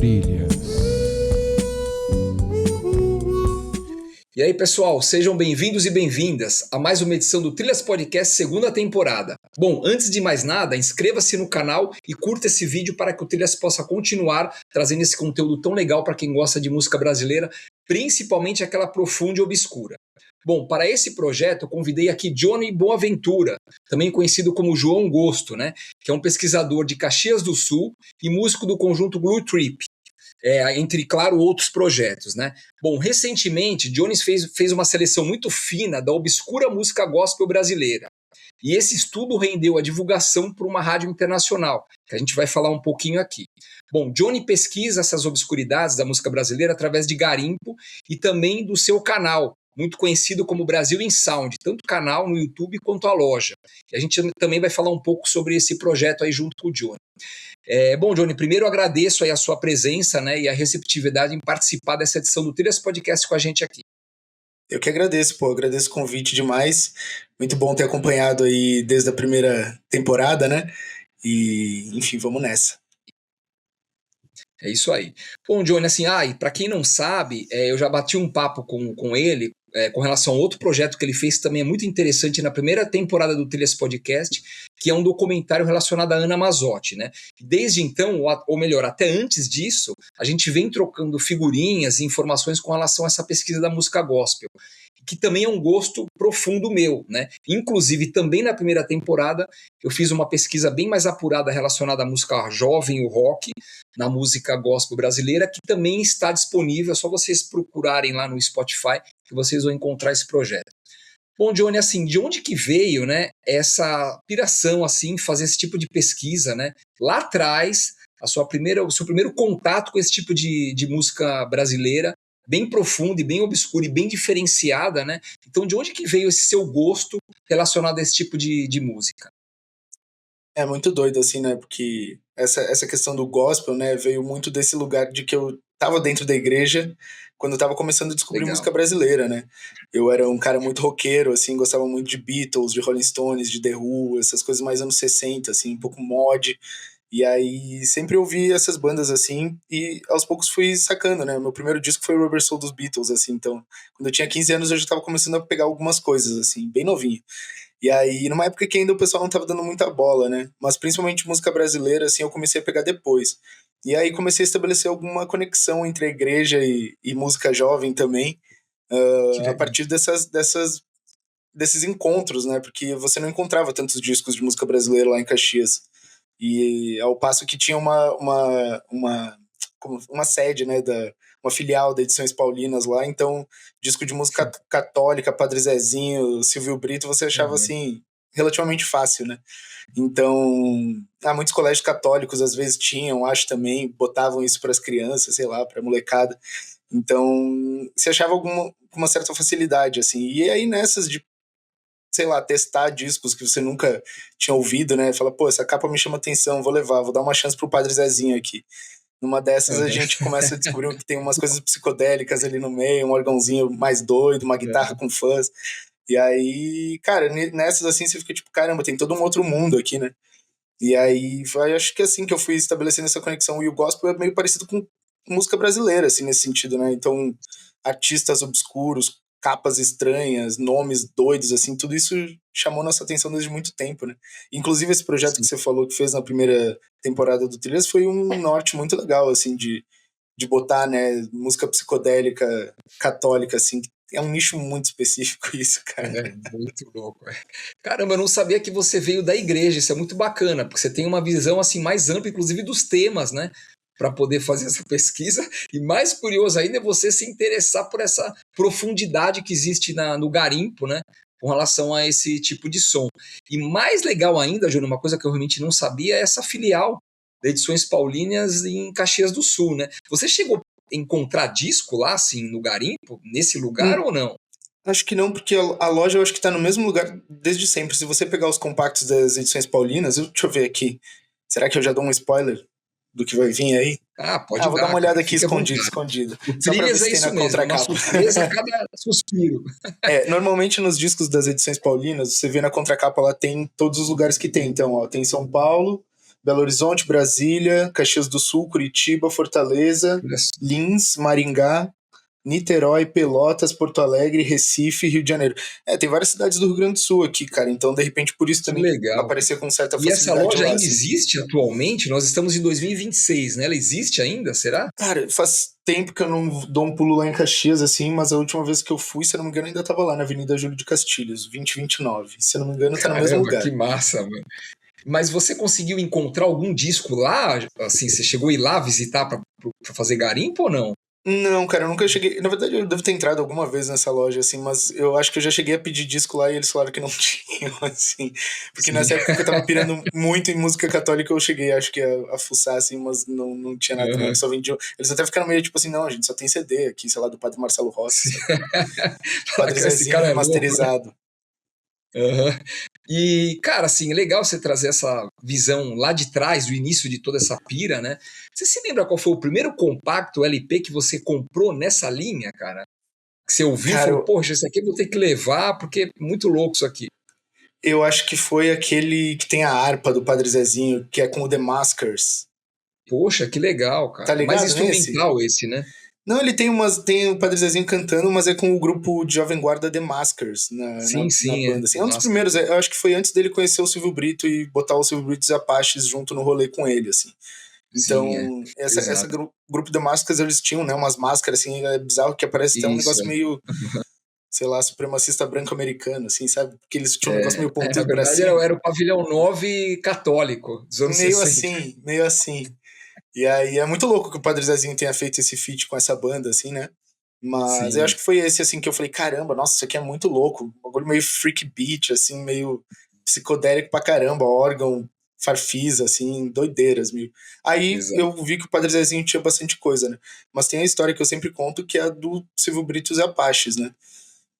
Trilhas. E aí, pessoal, sejam bem-vindos e bem-vindas a mais uma edição do Trilhas Podcast segunda temporada. Bom, antes de mais nada, inscreva-se no canal e curta esse vídeo para que o Trilhas possa continuar trazendo esse conteúdo tão legal para quem gosta de música brasileira, principalmente aquela profunda e obscura. Bom, para esse projeto eu convidei aqui Johnny Boaventura, também conhecido como João Gosto, né? Que é um pesquisador de Caxias do Sul e músico do conjunto Glue Trip. Entre, claro, outros projetos, né? Bom, recentemente, Jones fez uma seleção muito fina da obscura música gospel brasileira. E esse estudo rendeu a divulgação por uma rádio internacional, que a gente vai falar um pouquinho aqui. Bom, Johnny pesquisa essas obscuridades da música brasileira através de garimpo e também do seu canal, muito conhecido como Brasil in Sound, tanto o canal no YouTube quanto a loja. E a gente também vai falar um pouco sobre esse projeto aí junto com o Johnny. Bom, Johnny, primeiro eu agradeço aí a sua presença, né, e a receptividade em participar dessa edição do Trilhas Podcast com a gente aqui. Eu que agradeço, agradeço o convite demais. Muito bom ter acompanhado aí desde a primeira temporada, né? E, enfim, vamos nessa. É isso aí. Bom, Johnny, assim, e para quem não sabe, eu já bati um papo com ele com relação a outro projeto que ele fez, que também é muito interessante na primeira temporada do Trilhas Podcast, que é um documentário relacionado a Ana Mazzotti, né? Desde então, ou melhor, até antes disso, a gente vem trocando figurinhas e informações com relação a essa pesquisa da música gospel, que também é um gosto profundo meu, né? Inclusive, também na primeira temporada, eu fiz uma pesquisa bem mais apurada relacionada à música jovem, o rock, na música gospel brasileira, que também está disponível, é só vocês procurarem lá no Spotify, que vocês vão encontrar esse projeto. Bom, Johnny, assim, de onde que veio, né, essa piração, assim, fazer esse tipo de pesquisa, né? Lá atrás, o seu primeiro contato com esse tipo de música brasileira, bem profunda e bem obscura e bem diferenciada, né? Então, de onde que veio esse seu gosto relacionado a esse tipo de música? É muito doido, assim, né? Porque essa questão do gospel, né, veio muito desse lugar de que eu tava dentro da igreja quando eu tava começando a descobrir música brasileira, né? Eu era um cara muito roqueiro, assim, gostava muito de Beatles, de Rolling Stones, de The Who, essas coisas mais anos 60, assim, um pouco mod. E aí sempre ouvi essas bandas, assim, e aos poucos fui sacando, né? Meu primeiro disco foi o Rubber Soul dos Beatles, assim, então quando eu tinha 15 anos eu já tava começando a pegar algumas coisas, assim, bem novinho. E aí, numa época que ainda o pessoal não tava dando muita bola, né? Mas principalmente música brasileira, assim, eu comecei a pegar depois. E aí comecei a estabelecer alguma conexão entre a igreja e música jovem também, a partir desses encontros, né? Porque você não encontrava tantos discos de música brasileira lá em Caxias. E ao passo que tinha uma sede, né, uma filial da Edições Paulinas lá, então disco de música católica, Padre Zezinho, Silvio Brito, você achava assim relativamente fácil, né? Então, muitos colégios católicos às vezes tinham, acho também, botavam isso para as crianças, sei lá, para molecada. Então, você achava com uma certa facilidade, assim. E aí nessas de, sei lá, testar discos que você nunca tinha ouvido, né? Fala, essa capa me chama atenção, vou levar, vou dar uma chance pro Padre Zezinho aqui. Numa dessas a gente começa a descobrir que tem umas coisas psicodélicas ali no meio, um órgãozinho mais doido, uma guitarra com fuzz. E aí, cara, nessas assim você fica tipo, caramba, tem todo um outro mundo aqui, né? E aí, acho que assim que eu fui estabelecendo essa conexão. E o gospel é meio parecido com música brasileira, assim, nesse sentido, né? Então, artistas obscuros, capas estranhas, nomes doidos, assim, tudo isso chamou nossa atenção desde muito tempo, né? Inclusive esse projeto que você falou que fez na primeira temporada do Trilhas foi um norte muito legal, assim, de botar, né, música psicodélica católica, assim. É um nicho muito específico isso, cara. É muito louco. Caramba, eu não sabia que você veio da igreja, isso é muito bacana, porque você tem uma visão assim mais ampla, inclusive dos temas, né? Para poder fazer essa pesquisa. E mais curioso ainda é você se interessar por essa profundidade que existe no garimpo, né? Com relação a esse tipo de som. E mais legal ainda, Júnior, uma coisa que eu realmente não sabia, é essa filial da Edições Paulinas em Caxias do Sul, né? Você chegou a encontrar disco lá, assim, no garimpo, nesse lugar ou não? Acho que não, porque a loja eu acho que tá no mesmo lugar desde sempre. Se você pegar os compactos das Edições Paulinas, deixa eu ver aqui. Será que eu já dou um spoiler do que vai vir aí? Pode vou dar uma olhada aqui escondido. O Trilhas é isso mesmo, uma surpresa a cada suspiro. Normalmente nos discos das Edições Paulinas, você vê na contracapa lá tem todos os lugares que tem. Então, ó, tem São Paulo, Belo Horizonte, Brasília, Caxias do Sul, Curitiba, Fortaleza, Olha só, Lins, Maringá, Niterói, Pelotas, Porto Alegre, Recife e Rio de Janeiro. Tem várias cidades do Rio Grande do Sul aqui, cara. Então, de repente, por isso que também que legal, cara. aparecia com certa E essa facilidade loja lá, ainda assim. existe atualmente? Nós estamos em 2026, né? Ela existe ainda, será? Cara, faz tempo que eu não dou um pulo lá em Caxias, assim, mas a última vez que eu fui, se eu não me engano, ainda tava lá na Avenida Júlio de Castilhos, 2029. Se eu não me engano, tá no mesmo Caramba, que lugar. massa, mano. Mas você conseguiu encontrar algum disco lá? Assim, você chegou a ir lá visitar pra fazer garimpo ou não? Não, cara, eu nunca cheguei. Na verdade, eu devo ter entrado alguma vez nessa loja, assim, mas eu acho que eu já cheguei a pedir disco lá e eles falaram que não tinham, assim. Porque Sim. nessa época que eu tava pirando muito em música católica, eu cheguei, acho que, a fuçar, assim, mas não tinha nada, não. Aham. Eles só vendiam. Eles até ficaram meio tipo assim, não, a gente só tem CD aqui, sei lá, do Padre Marcelo Rossi, Sim. sabe? Fala Padre que esse Zezinho cara é louco, né? remasterizado. Aham. E, cara, assim, é legal você trazer essa visão lá de trás, do início de toda essa pira, né? Você se lembra qual foi o primeiro compacto LP que você comprou nessa linha, cara? Que você ouviu e Cara, falou, poxa, esse aqui eu vou ter que levar porque é muito louco isso aqui. eu acho que foi aquele que tem a harpa do Padre Zezinho, que é com o The Maskers. Poxa, que legal, Tá cara. É mais ligado nesse? instrumental esse, né? Não, ele tem umas. Tem o Padre Zezinho cantando, mas é com o grupo de Jovem Guarda The Maskers na, Sim, na sim, é. banda. Assim. The É um dos Maskers. primeiros, eu acho que foi antes dele conhecer o Silvio Brito e botar o Silvio Brito e os Apaches junto no rolê com ele, assim. Sim, é. Então, essa Exato. grupo The Maskers, eles tinham, né, umas máscaras, assim, é bizarro que aparece até um Isso, negócio é. meio, sei lá, supremacista branco americano, assim, sabe? Porque eles tinham um negócio meio Na pontudo pra verdade, cima. era o pavilhão 9 católico dos anos Meio 60. assim, meio assim. E aí é muito louco que o Padre Zezinho tenha feito esse feat com essa banda, assim, né? Mas eu Sim, acho que foi esse, assim, que eu falei, caramba, nossa, isso aqui é muito louco. Um bagulho meio freak beat, assim, meio psicodélico pra caramba, órgão, farfisa, assim, doideiras, mil. Aí eu exato. vi que o Padre Zezinho tinha bastante coisa, né? Mas tem a história que eu sempre conto, que é a do Silvio Brito e os Apaches, né?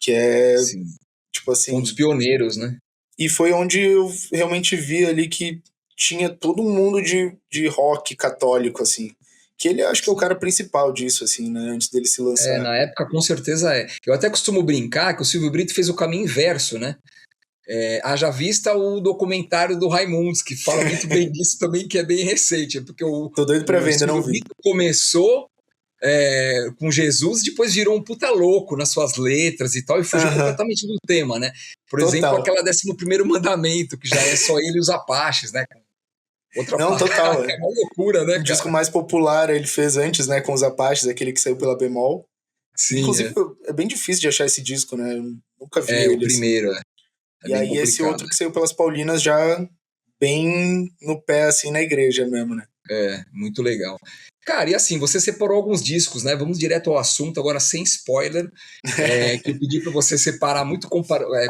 Que é, Sim. tipo Foi um dos assim... pioneiros, né? E foi onde eu realmente vi ali que tinha todo um mundo de rock católico, assim. Que ele acho que é o Sim. cara principal disso, assim, né? Antes dele se lançar. Na época, com certeza é. Eu até costumo brincar que o Silvio Brito fez o caminho inverso, né? Haja vista o documentário do Raimundos, que fala muito bem disso também, que é bem recente, porque Tô doido pra o ver, ainda não Silvio vi. Brito começou com Jesus, depois virou um puta louco nas suas letras e tal, e fugiu Aham, completamente do tema, né? Por exemplo, total. aquela 11º mandamento, que já é só ele e os Apaches, né? Outra Não, parada, total. é uma loucura, né, O disco cara? mais popular ele fez antes, né? Com os Apaches, aquele que saiu pela Bemol. Sim, Inclusive, é bem difícil de achar esse disco, né? Eu nunca vi o ele, assim. primeiro, é E bem aí esse complicado. outro que saiu pelas Paulinas já bem no pé, assim, na igreja mesmo, né? Muito legal. Cara, e assim, você separou alguns discos, né? Vamos direto ao assunto, agora sem spoiler, que eu pedi para você separar muito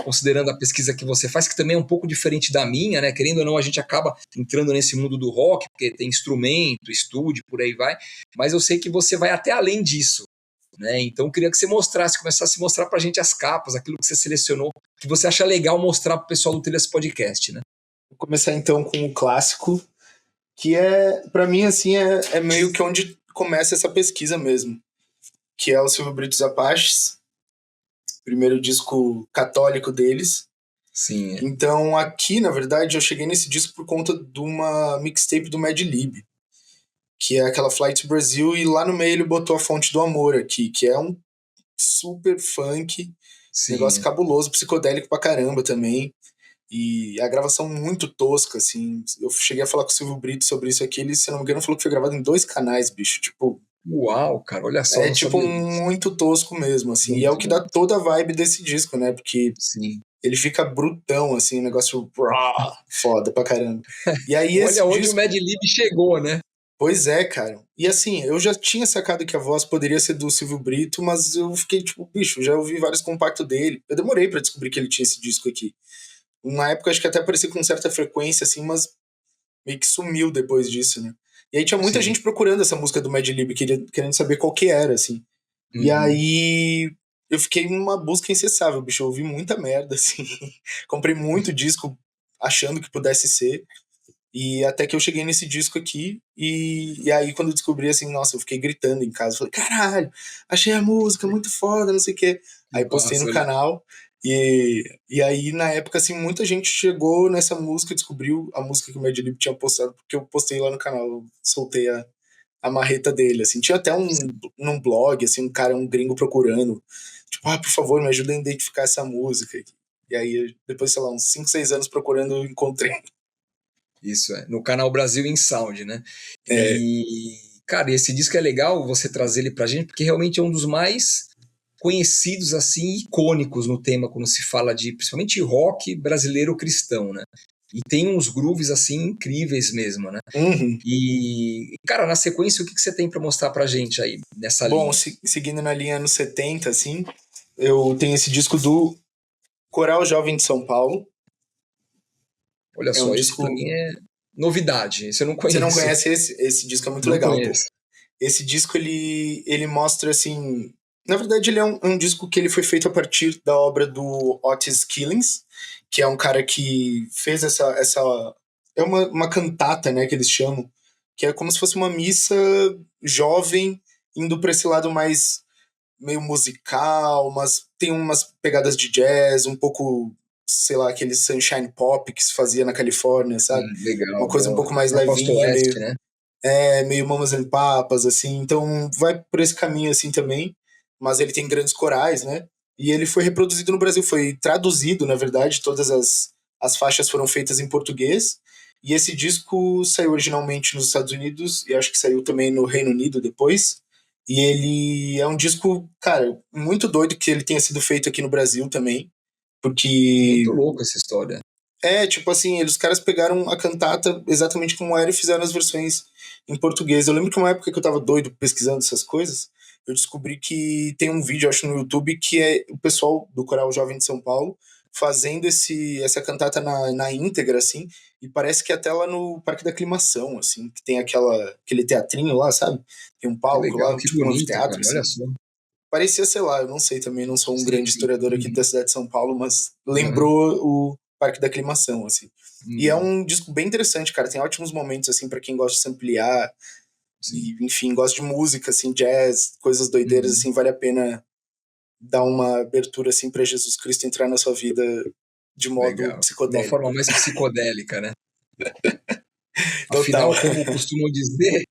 considerando a pesquisa que você faz, que também é um pouco diferente da minha, né? Querendo ou não, a gente acaba entrando nesse mundo do rock, porque tem instrumento, estúdio, por aí vai, mas eu sei que você vai até além disso, né? Então eu queria que você começasse a mostrar pra gente as capas, aquilo que você selecionou, que você acha legal mostrar pro pessoal do Trilhas Podcast, né? Vou começar então com o clássico, que é, pra mim, assim, é meio que onde começa essa pesquisa mesmo, que é o Silvio Brito e os Apaches, primeiro disco católico deles. Sim, Então, aqui, na verdade, eu cheguei nesse disco por conta de uma mixtape do Mad Lib, que é aquela Flight to Brasil, e lá no meio ele botou a Fonte do Amor aqui, que é um super funk, negócio sim. cabuloso, psicodélico pra caramba também. E a gravação muito tosca, assim. Eu cheguei a falar com o Silvio Brito sobre isso aqui. Ele, se eu não me engano, falou que foi gravado em 2 canais, bicho. Tipo, Uau, cara, olha só, é não tipo sabia disso. muito tosco mesmo, assim. E é o Muito, que dá muito. toda a vibe desse disco, né? Porque Sim. ele fica brutão, assim, negócio foda pra caramba. E aí Olha esse onde o disco. Mad Lib chegou, né? Pois é, cara. E assim, eu já tinha sacado que a voz poderia ser do Silvio Brito, mas eu fiquei tipo, bicho, já ouvi vários compactos dele. Eu demorei pra descobrir que ele tinha esse disco aqui. Na época acho que até aparecia com certa frequência, assim, mas meio que sumiu depois disso, né? E aí tinha muita Sim. gente procurando essa música do Mad Lib, querendo saber qual que era, assim. E Uhum. aí eu fiquei numa busca incessável, bicho. Eu ouvi muita merda, assim. Comprei muito disco achando que pudesse ser. E até que eu cheguei nesse disco aqui, e aí quando eu descobri, assim, nossa, eu fiquei gritando em casa. Falei, caralho, achei a música muito foda, não sei o quê. Que Aí postei no massa, olha. canal, E aí, na época, assim, muita gente chegou nessa música, descobriu a música que o Mad Lib tinha postado, porque eu postei lá no canal, eu soltei a marreta dele, assim. Tinha até num blog, assim, um cara, um gringo procurando, tipo, por favor, me ajuda a identificar essa música. E aí, depois, sei lá, uns 5, 6 anos procurando, eu encontrei. Isso no canal Brasil in Sound, né? É. E, cara, esse disco é legal você trazer ele pra gente, porque realmente é um dos mais conhecidos, assim, icônicos no tema, quando se fala de, principalmente, rock brasileiro cristão, né? E tem uns grooves, assim, incríveis mesmo, né? Uhum. E, cara, na sequência, o que você tem para mostrar pra gente aí, nessa Bom, linha? seguindo na linha anos 70, assim, eu tenho esse disco do Coral Jovem de São Paulo. Olha É um só, esse pra disco. mim é novidade, esse eu não Você não conheço. conhece esse? Esse disco é muito Não legal, pô. conheço. Esse disco ele mostra assim. Na verdade, ele é um disco que ele foi feito a partir da obra do Otis Killings, que é um cara que fez essa é uma cantata, né, que eles chamam, que é como se fosse uma missa jovem indo para esse lado mais meio musical, mas tem umas pegadas de jazz, um pouco, sei lá, aquele sunshine pop que se fazia na Califórnia, sabe? Uma Legal, coisa um boa. pouco mais Na Costa levinha, Oeste, né? meio Mamas and Papas, assim. Então vai por esse caminho assim também, mas ele tem grandes corais, né? E ele foi reproduzido no Brasil, foi traduzido, na verdade, todas as faixas foram feitas em português. E esse disco saiu originalmente nos Estados Unidos e acho que saiu também no Reino Unido depois. E ele é um disco, cara, muito doido que ele tenha sido feito aqui no Brasil também, Muito porque louco essa história. tipo assim, os caras pegaram a cantata exatamente como era e fizeram as versões em português. Eu lembro que uma época que eu tava doido pesquisando essas coisas, eu descobri que tem um vídeo, acho, no YouTube, que é o pessoal do Coral Jovem de São Paulo fazendo essa cantata na íntegra, assim, e parece que até lá no Parque da Aclimação, assim, que tem aquele teatrinho lá, sabe? Tem um Que palco legal, lá, que tipo um bonito, anfiteatro, cara. Olha assim. só. Parecia, sei lá, eu não sei também, não sou um Sim, grande sim. historiador aqui Uhum. da cidade de São Paulo, mas Uhum. lembrou o Parque da Aclimação, assim. E é Uhum. um disco bem interessante, cara. Tem ótimos momentos, assim, para quem gosta de samplear Sim. e, enfim, gosta de música, assim, jazz, coisas doideiras, Uhum. assim, vale a pena dar uma abertura, assim, para Jesus Cristo entrar na sua vida de modo Legal. De uma forma psicodélico. mais psicodélica, né? Total. Afinal, como costumam dizer,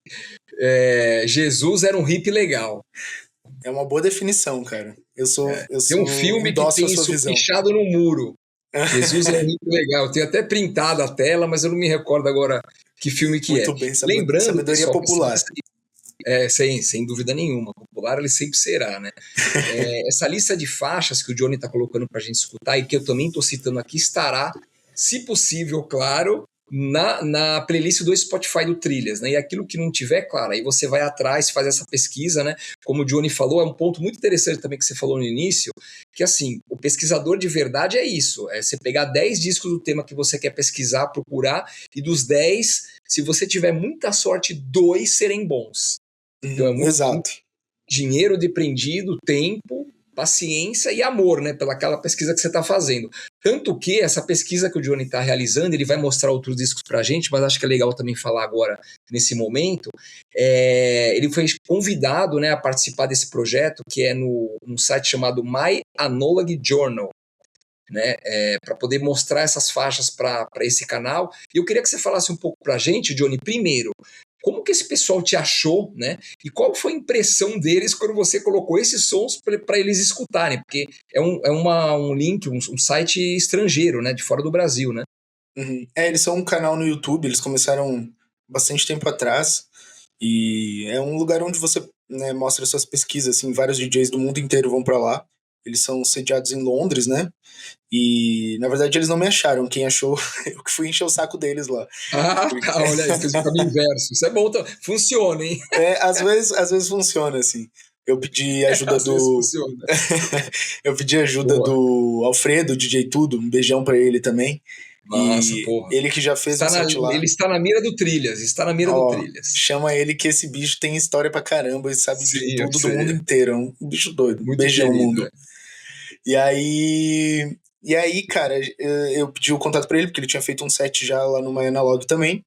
Jesus era um hippie legal. É uma boa definição, cara. Eu Tem um sou filme que endosso a tem sua isso visão. pichado no muro. Jesus é um hippie legal. Eu tenho até printado a tela, mas eu não me recordo agora que filme que é. Muito bem, Lembrando, sabedoria pessoal, que essa popular. lista sem dúvida nenhuma, popular ele sempre será, né? Essa lista de faixas que o Johnny está colocando para a gente escutar e que eu também estou citando aqui estará, se possível, claro, na playlist do Spotify do Trilhas, né? E aquilo que não tiver, claro, aí você vai atrás, faz essa pesquisa, né? Como o Johnny falou, é um ponto muito interessante também que você falou no início, que assim, o pesquisador de verdade é isso, é você pegar 10 discos do tema que você quer pesquisar, procurar, e dos 10, se você tiver muita sorte, 2 serem bons. Então é muito Exato. dinheiro depreendido, tempo, paciência e amor, né, pelaquela pesquisa que você está fazendo. Tanto que essa pesquisa que o Johnny está realizando, ele vai mostrar outros discos para a gente, mas acho que é legal também falar agora, nesse momento, ele foi convidado, né, a participar desse projeto, que é num site chamado My Analog Journal, né, para poder mostrar essas faixas para esse canal. E eu queria que você falasse um pouco para a gente, Johnny, primeiro, como que esse pessoal te achou, né? E qual foi a impressão deles quando você colocou esses sons para eles escutarem? Porque um link, um site estrangeiro, né? De fora do Brasil, né? Uhum. Eles são um canal no YouTube, eles começaram bastante tempo atrás, e é um lugar onde você, né, mostra suas pesquisas, assim, vários DJs do mundo inteiro vão pra lá. Eles são sediados em Londres, né? E na verdade eles não me acharam, quem achou, eu que fui encher o saco deles lá. Ah, Porque, tá, olha aí, fez o caminho inverso. Isso é bom, funciona, hein? às vezes funciona assim. Eu pedi ajuda Às vezes do funciona. eu pedi ajuda Boa. do Alfredo, DJ Tudo, um beijão pra ele também. Massa, E porra. ele que já fez um set lá. Ele está na mira do Trilhas, está na mira do Ó, Trilhas. chama ele que esse bicho tem história pra caramba e sabe de Sim, eu tudo do sei. mundo inteiro. É um bicho doido. Muito Beijão, querido. mundo. E aí. E aí, cara, eu pedi o contato pra ele, porque ele tinha feito um set já lá no My Analog também.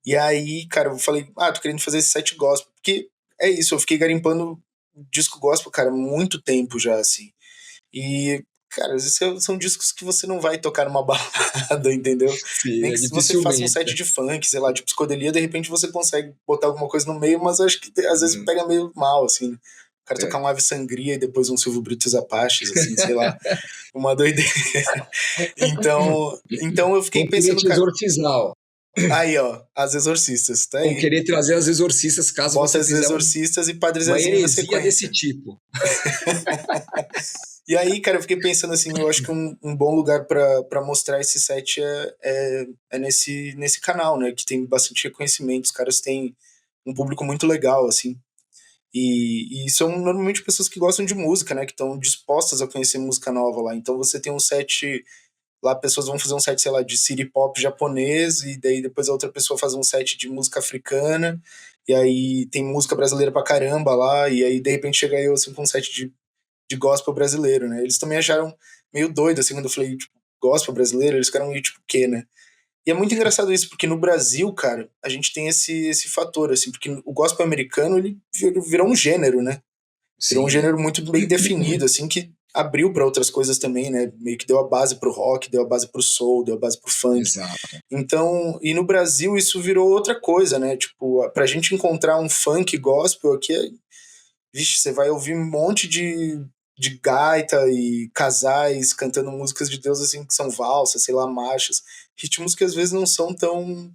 E aí, cara, eu falei, tô querendo fazer esse set gospel. Porque é isso, eu fiquei garimpando disco gospel, cara, muito tempo já, assim. E Cara, às vezes são discos que você não vai tocar numa balada, entendeu? Sim, Nem é que se você faça um dificilmente, set né? de funk, sei lá, de psicodelia, de repente você consegue botar alguma coisa no meio, mas acho que às vezes Hum, pega meio mal, assim. O cara tocar é. um Ave Sangria e depois um Silvio Brito e os Apaches, assim, sei lá, uma doideira. Então eu fiquei Vão querer pensando, te cara, exorcizar, ó. aí ó, As Exorcistas, tá Vão aí. querer trazer as exorcistas caso Bota você As fizer Exorcistas e Padre uma Zezinho na heresia desse sequência. tipo. E aí, cara, eu fiquei pensando assim, eu acho que um bom lugar pra mostrar esse set é nesse canal, né? Que tem bastante reconhecimento, os caras têm um público muito legal, assim. E são normalmente pessoas que gostam de música, né? Que estão dispostas a conhecer música nova lá. Então você tem um set. Lá pessoas vão fazer um set, sei lá, de city pop japonês, e daí depois a outra pessoa faz um set de música africana, e aí tem música brasileira pra caramba lá, e aí de repente chega eu assim com um set de gospel brasileiro, né? Eles também acharam meio doido, assim, quando eu falei, tipo, gospel brasileiro, eles ficaram meio tipo, o quê, né? E é muito engraçado isso, porque no Brasil, cara, a gente tem esse fator, assim, porque o gospel americano, ele virou um gênero, né? Virou um Sim, gênero muito bem definido, assim, que abriu para outras coisas também, né? Meio que deu a base pro rock, deu a base pro soul, deu a base pro funk. exato. Então, e no Brasil isso virou outra coisa, né? Tipo, pra gente encontrar um funk gospel aqui, vixe, você vai ouvir um monte de gaita e casais cantando músicas de Deus, assim, que são valsas, sei lá, marchas. Ritmos que às vezes não são tão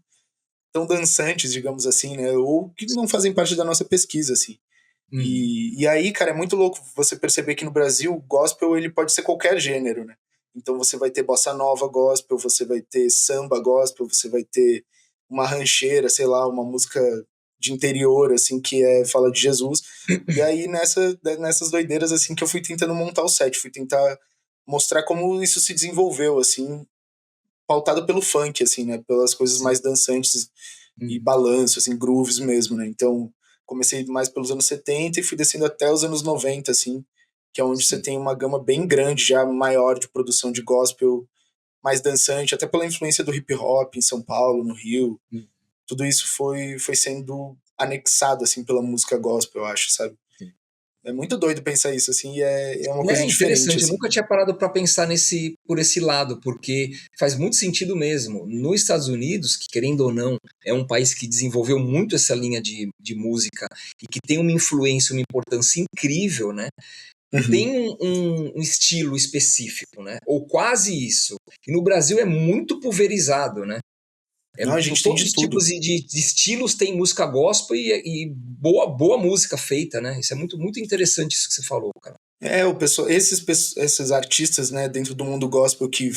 dançantes, digamos assim, né? Ou que não fazem parte da nossa pesquisa, assim. Uhum. E aí, cara, é muito louco você perceber que no Brasil o gospel ele pode ser qualquer gênero, né? Então você vai ter bossa nova gospel, você vai ter samba gospel, você vai ter uma rancheira, sei lá, uma música de interior, assim, fala de Jesus. E aí nessas doideiras, assim, que eu fui tentando montar o set, fui tentar mostrar como isso se desenvolveu, assim, pautado pelo funk, assim, né? Pelas coisas Sim. mais dançantes e Uhum. balanço, assim, grooves mesmo, né? Então, comecei mais pelos anos 70 e fui descendo até os anos 90, assim, que é onde você Sim. tem uma gama bem grande, já maior de produção de gospel, mais dançante, até pela influência do hip hop em São Paulo, no Rio. Uhum. Tudo isso foi sendo anexado, assim, pela música gospel, eu acho, sabe? Sim. É muito doido pensar isso, assim, e é uma É coisa diferente, interessante, eu assim. nunca tinha parado para pensar por esse lado, porque faz muito sentido mesmo. Nos Estados Unidos, que querendo ou não, é um país que desenvolveu muito essa linha de música e que tem uma influência, uma importância incrível, né? Uhum. Tem um estilo específico, né? Ou quase isso. E no Brasil é muito pulverizado, né? Não, a gente tem Todos de os tudo. tipos de estilos têm música gospel e boa música feita, né? Isso é muito interessante isso que você falou, cara. O pessoal, esses artistas, né, dentro do mundo gospel que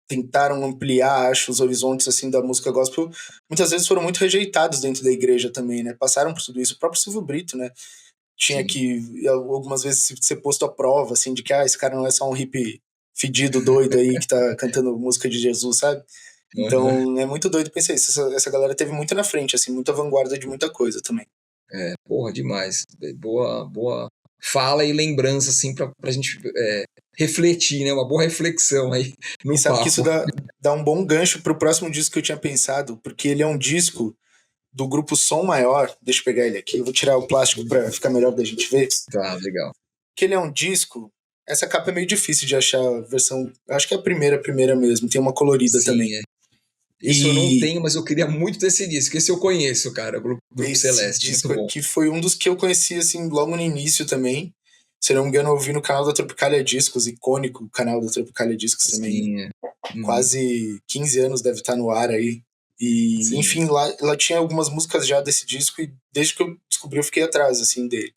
tentaram ampliar, acho, os horizontes assim da música gospel, muitas vezes foram muito rejeitados dentro da igreja também, né? Passaram por tudo isso. O próprio Silvio Brito, né, tinha Sim. que algumas vezes ser posto à prova, assim, de que esse cara não é só um hippie fedido, doido aí que tá cantando música de Jesus, sabe? Uhum. Então, é muito doido pensar isso. Essa galera teve muito na frente, assim, muita vanguarda de muita coisa também. É, porra, demais. Boa fala e lembrança, assim, pra gente refletir, né? Uma boa reflexão aí E no sabe que isso papo. dá um bom gancho pro próximo disco que eu tinha pensado, porque ele é um disco do grupo Som Maior. Deixa eu pegar ele aqui, eu vou tirar o plástico para ficar melhor da gente ver. Tá, legal. Que ele é um disco. Essa capa é meio difícil de achar a versão. Acho que é a primeira mesmo. Tem uma colorida também. Sim, é. Esse eu não E tenho, mas eu queria muito desse disco. Esse eu conheço, cara, Grupo esse Celeste, muito disco bom. aqui foi um dos que eu conheci assim logo no início também. Se não me engano, eu ouvi no canal da Tropicália Discos, icônico canal da Tropicália Discos também. Sim, é. Uhum. Quase 15 anos deve estar no ar aí. E, Sim, enfim, lá tinha algumas músicas já desse disco e desde que eu descobri eu fiquei atrás, assim, dele.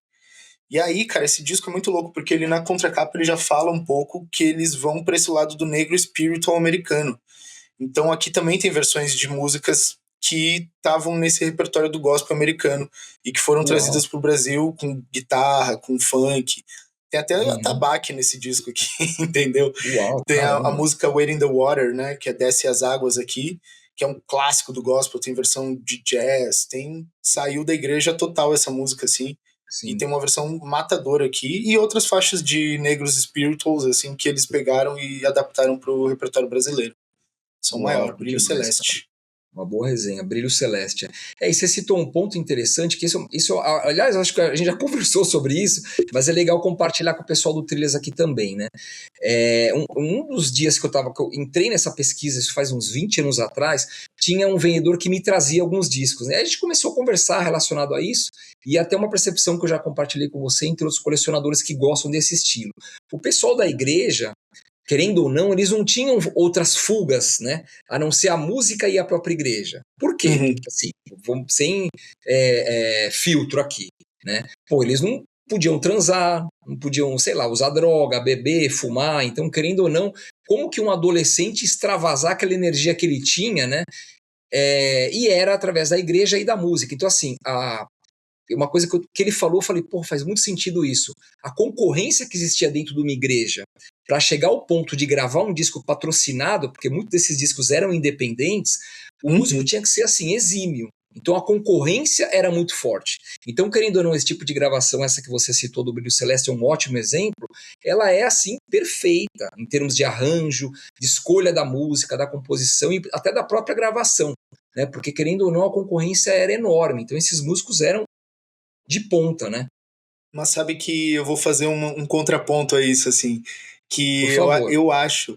E aí, cara, esse disco é muito louco, porque ele na contracapa ele já fala um pouco que eles vão para esse lado do negro spiritual americano. Então aqui também tem versões de músicas que estavam nesse repertório do gospel americano e que foram uau. trazidas para o Brasil com guitarra, com funk. Tem até Uhum. atabaque nesse disco aqui, entendeu? Uau, Tem a caramba. música Wade in the Water, né, que é Desce as Águas aqui, que é um clássico do gospel, tem versão de jazz, saiu da igreja total essa música assim. E Sim. tem uma versão matadora aqui e outras faixas de negros spirituals assim que eles pegaram e adaptaram para o repertório brasileiro. Som Maior, Uau, Brilho demais, cara. Celeste. Uma boa resenha, Brilho Celeste. E você citou um ponto interessante, que aliás, acho que a gente já conversou sobre isso, mas é legal compartilhar com o pessoal do Trilhas aqui também, né? Um dos dias que eu entrei nessa pesquisa, isso faz uns 20 anos atrás, tinha um vendedor que me trazia alguns discos, né? A gente começou a conversar relacionado a isso, e até uma percepção que eu já compartilhei com você, entre outros colecionadores que gostam desse estilo. O pessoal da igreja, querendo ou não, eles não tinham outras fugas, né? A não ser a música e a própria igreja. Por quê? Uhum. Assim, vamos sem filtro aqui, né? Pô, eles não podiam transar, não podiam, sei lá, usar droga, beber, fumar. Então, querendo ou não, como que um adolescente extravasar aquela energia que ele tinha, né? E era através da igreja e da música. Então, assim, uma coisa que ele falou, eu falei, pô, faz muito sentido isso. A concorrência que existia dentro de uma igreja para chegar ao ponto de gravar um disco patrocinado, porque muitos desses discos eram independentes, o músico tinha que ser assim, exímio. Então a concorrência era muito forte. Então, querendo ou não, esse tipo de gravação, essa que você citou do Brilho Celeste, é um ótimo exemplo. Ela é assim perfeita em termos de arranjo, de escolha da música, da composição e até da própria gravação, né? Porque querendo ou não, a concorrência era enorme. Então esses músicos eram de ponta, né? Mas sabe que eu vou fazer um contraponto a isso, assim, que Por favor.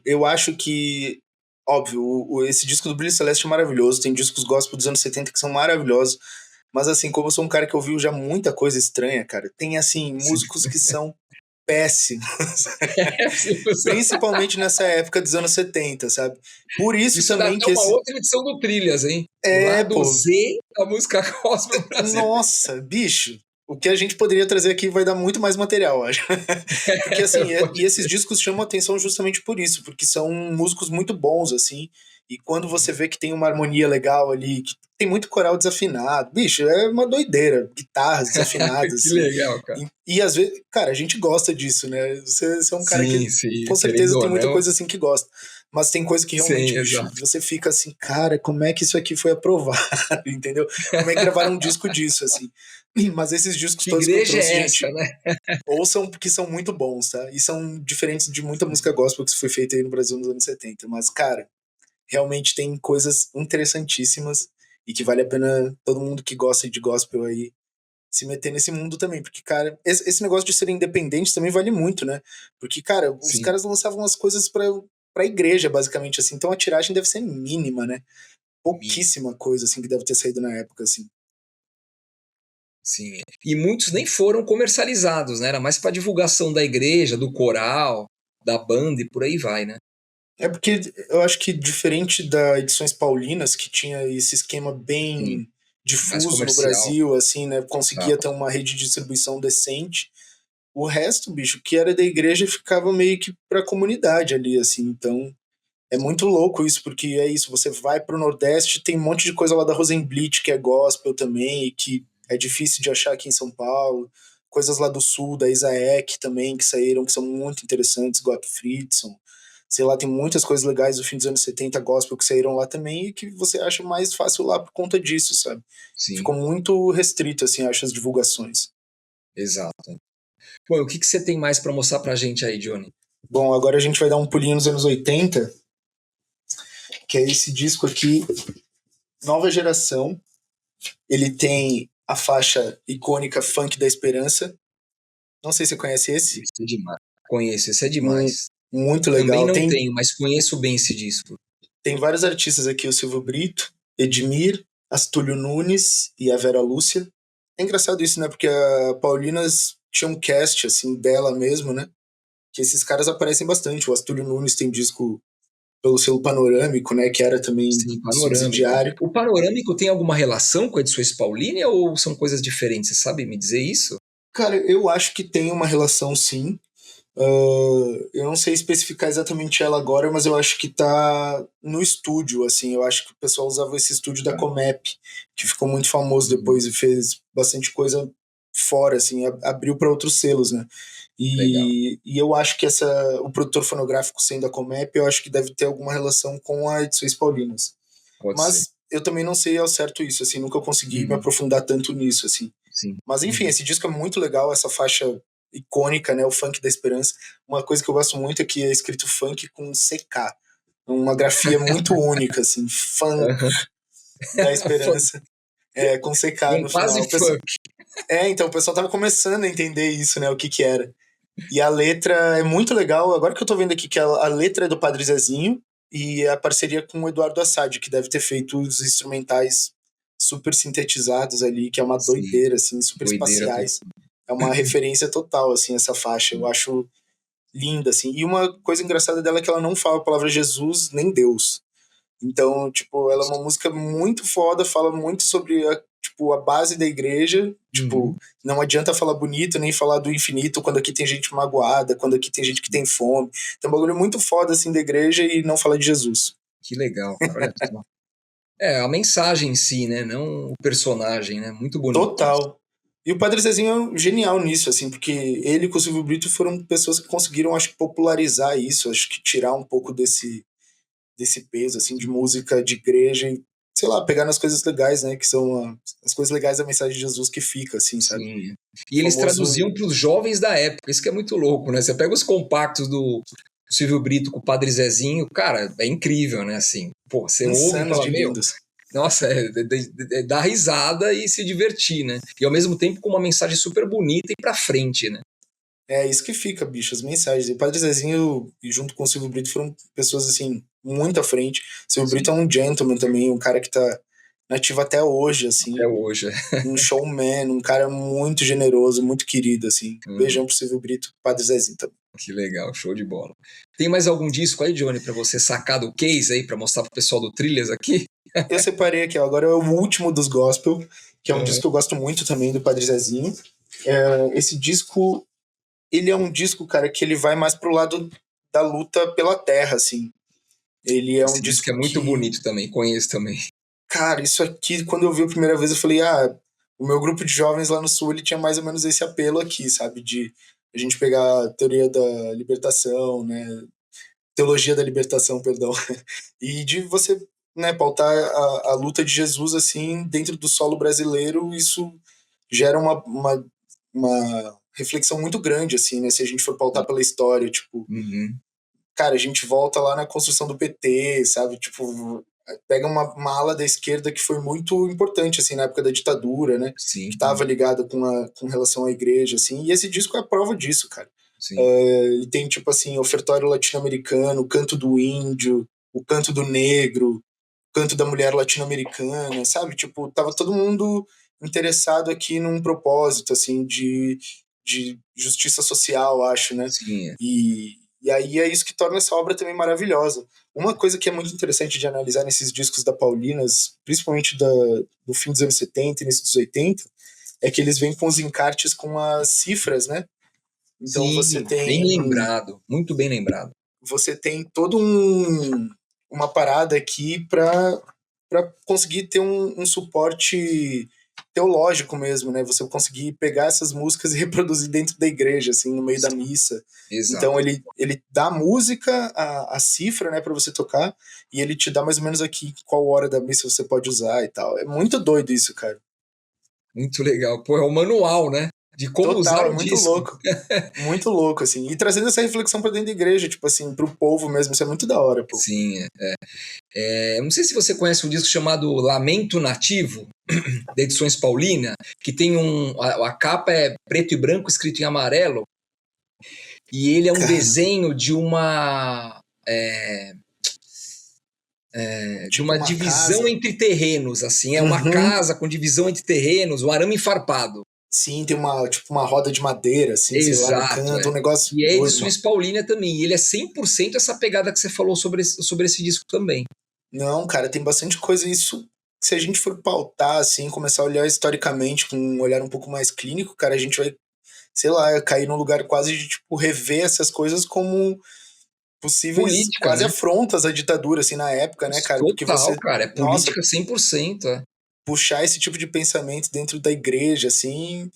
eu acho que, óbvio, esse disco do Brilho Celeste é maravilhoso, tem discos gospel dos anos 70 que são maravilhosos, mas assim, como eu sou um cara que ouviu já muita coisa estranha, cara, tem assim, músicos que são péssimos, principalmente nessa época dos anos 70, sabe? Por isso Isso dá também até que uma esse... outra edição do Trilhas, hein? O lado pô, Z da música gospel brasileira. nossa, bicho, o que a gente poderia trazer aqui vai dar muito mais material, acho. Porque assim, e esses discos chamam atenção justamente por isso, porque são músicos muito bons, assim, e quando você vê que tem uma harmonia legal ali, que tem muito coral desafinado, bicho, é uma doideira, guitarras desafinadas, Que assim. legal, cara. E às vezes, cara, a gente gosta disso, né? Você é um cara que Sim, com querendo certeza tem ou muita não. coisa assim que gosta. Mas tem coisa que realmente, Sim, bicho, exato. você fica assim, cara, como é que isso aqui foi aprovado, entendeu? Como é que gravaram um disco disso, assim? Mas esses discos Que todos que eu igreja trouxe, é essa, gente, né? ouçam porque são muito bons, tá? E são diferentes de muita música gospel que foi feita aí no Brasil nos anos 70. Mas, cara, realmente tem coisas interessantíssimas e que vale a pena todo mundo que gosta de gospel aí se meter nesse mundo também. Porque, cara, esse negócio de ser independente também vale muito, né? Porque, cara, os Sim, caras lançavam as coisas pra igreja, basicamente, assim. Então a tiragem deve ser mínima, né? mínimo. Pouquíssima coisa, assim, que deve ter saído na época, assim. Sim. E muitos nem foram comercializados, né? Era mais para divulgação da igreja, do coral, da banda e por aí vai, né? É porque eu acho que diferente da Edições Paulinas, que tinha esse esquema Sim. bem Mais difuso no comercial. Brasil, assim, né? Conseguia ter Exato. uma rede de distribuição decente. O resto, bicho, que era da igreja ficava meio que pra comunidade ali, assim. Então, é muito louco isso, porque é isso, você vai pro Nordeste, tem um monte de coisa lá da Rosenblit, que é gospel também, e que é difícil de achar aqui em São Paulo. Coisas lá do Sul, da Isaac também, que saíram, que são muito interessantes, Gottfriedson. Sei lá, tem muitas coisas legais do fim dos anos 70 gospel que saíram lá também e que você acha mais fácil lá por conta disso, sabe? Sim, Ficou muito restrito, assim, acho, as divulgações. exato. Bom, o que você tem mais para mostrar pra gente aí, Johnny? Bom, agora a gente vai dar um pulinho nos anos 80, que é esse disco aqui, Nova Geração. Ele tem a faixa icônica Funk da Esperança. Não sei se você conhece esse. Esse é demais. Conheço, esse é Um, demais. muito Também legal. não tenho, mas conheço bem esse disco. Tem vários artistas aqui, o Silvio Brito, Edmir, Astúlio Nunes e a Vera Lúcia. É engraçado isso, né? Porque a Paulinas tinha um cast, assim, dela mesmo, né? Que esses caras aparecem bastante. O Astúlio Nunes tem disco pelo selo Panorâmico, né? Que era também Sim, panorâmico. subsidiário. O panorâmico tem alguma relação com Edições Paulínia ou são coisas diferentes? Você sabe me dizer isso? Cara, eu acho que tem uma relação, sim. Eu não sei especificar exatamente ela agora, mas eu acho que tá no estúdio, assim. Eu acho que o pessoal usava esse estúdio da Comep, que ficou muito famoso depois e fez bastante coisa fora, assim, abriu para outros selos, né? Legal. E eu acho que o produtor fonográfico sendo a Comep, eu acho que deve ter alguma relação com a Edições Paulinas. Pode ser. Mas eu também não sei ao certo isso, assim, nunca consegui me Uhum. aprofundar tanto nisso, assim. Sim. Mas enfim, Uhum. esse disco é muito legal, essa faixa icônica, né, o Funk da Esperança. Uma coisa que eu gosto muito é que é escrito funk com CK. Uma grafia muito única, assim, funk. Uhum. da esperança, com CK Bem, no quase final. funk. Então, o pessoal tava começando a entender isso, né, o que que era. E a letra é muito legal, agora que eu tô vendo aqui que a letra é do Padre Zezinho, e a parceria com o Eduardo Assad, que deve ter feito os instrumentais super sintetizados ali, que é uma Sim, doideira, assim, super doideira. espaciais. É uma referência total, assim, essa faixa. Eu acho linda, assim. E uma coisa engraçada dela é que ela não fala a palavra Jesus nem Deus. Então, tipo, ela é uma música muito foda, fala muito sobre a base da igreja. Tipo, Uhum. não adianta falar bonito nem falar do infinito quando aqui tem gente magoada, quando aqui tem gente que tem fome. Tem um bagulho muito foda, assim, da igreja e não falar de Jesus. Que legal, cara, olha só. É, a mensagem em si, né? Não o personagem, né? Muito bonito isso. Total. E o Padre Zezinho é genial nisso, assim, porque ele com o Silvio Brito foram pessoas que conseguiram, acho que, popularizar isso, acho que tirar um pouco desse peso, assim, de música de igreja e, sei lá, pegar nas coisas legais, né, que são as coisas legais da mensagem de Jesus que fica, assim, sabe? Sim. O E eles famoso traduziam para os jovens da época, isso que é muito louco, né? Você pega os compactos do Silvio Brito com o Padre Zezinho, cara, é incrível, né? Assim, pô, você ouve e insanos fala, de meu, lindos. nossa, dá risada e se divertir, né? E ao mesmo tempo com uma mensagem super bonita e pra frente, né? É isso que fica, bicho, as mensagens. E o Padre Zezinho, e junto com o Silvio Brito, foram pessoas, assim, muito à frente. O Silvio Sim, Brito é um gentleman também, um cara que tá nativo até hoje, até assim, hoje. um showman, um cara muito generoso, muito querido, assim. Uhum, Beijão pro Silvio Brito, Padre Zezinho também. que legal, show de bola. Tem mais algum disco aí, Johnny, pra você sacar do case aí, pra mostrar pro pessoal do Trilhas aqui? Eu separei aqui, ó, agora é o último dos gospel, que é um Uhum. disco que eu gosto muito também, do Padre Zezinho. Esse disco, ele é um disco, cara, que ele vai mais pro lado da luta pela terra, assim. Ele é um Esse disco é disco muito que, bonito também, conheço também. cara, isso aqui, quando eu vi a primeira vez, eu falei, o meu grupo de jovens lá no Sul, ele tinha mais ou menos esse apelo aqui, sabe? De a gente pegar a teoria da libertação, né? Teologia da libertação, perdão. E de você, né, pautar a luta de Jesus, assim, dentro do solo brasileiro, isso gera uma reflexão muito grande, assim, né? Se a gente for pautar pela história, tipo, Uhum. cara, a gente volta lá na construção do PT, sabe? Tipo, pega uma ala da esquerda que foi muito importante, assim, na época da ditadura, né? Que Sim, estava ligada com relação à igreja, assim. E esse disco é a prova disso, cara. sim. Ele tem, tipo assim, ofertório latino-americano, o canto do índio, o canto do negro, o canto da mulher latino-americana, sabe? Tipo, tava todo mundo interessado aqui num propósito, assim, de justiça social, acho, né? Sim, é. E aí é isso que torna essa obra também maravilhosa. Uma coisa que é muito interessante de analisar nesses discos da Paulinas, principalmente do fim dos anos 70 e início dos 80, é que eles vêm com os encartes com as cifras, né? Então Sim, bem lembrado, muito bem lembrado. você tem todo uma parada aqui para conseguir ter um suporte teológico mesmo, né? Você conseguir pegar essas músicas e reproduzir dentro da igreja, assim, no meio da Sim, missa. Então exato. ele dá a música, a cifra, né, para você tocar, e ele te dá mais ou menos aqui qual hora da missa você pode usar e tal. É muito doido isso, cara. Muito legal. Pô, é o manual, né? De como usar Total, é o muito disco. louco. Muito louco, assim. E trazendo essa reflexão pra dentro da igreja, tipo assim, pro povo mesmo. Isso é muito da hora, pô. Sim, não sei se você conhece um disco chamado Lamento Nativo, da Edições Paulina, que tem a capa é preto e branco escrito em amarelo, e ele é um Cara, desenho de tipo uma uma divisão casa. entre terrenos, assim, é uma Uhum. casa com divisão entre terrenos, um arame farpado. Sim, tem uma roda de madeira, assim, sei lá, no Exato, canto, é. um negócio E é doido, mano. Edições Paulina também, e ele é 100% essa pegada que você falou sobre esse disco também. Não, cara, tem bastante coisa. Isso, se a gente for pautar, assim, começar a olhar historicamente com um olhar um pouco mais clínico, cara, a gente vai, sei lá, cair num lugar quase de, tipo, rever essas coisas como possíveis Política, quase né? afrontas à ditadura, assim, na época, né, cara? Porque Total, você, cara, é nossa, política 100%, é. puxar esse tipo de pensamento dentro da igreja, assim,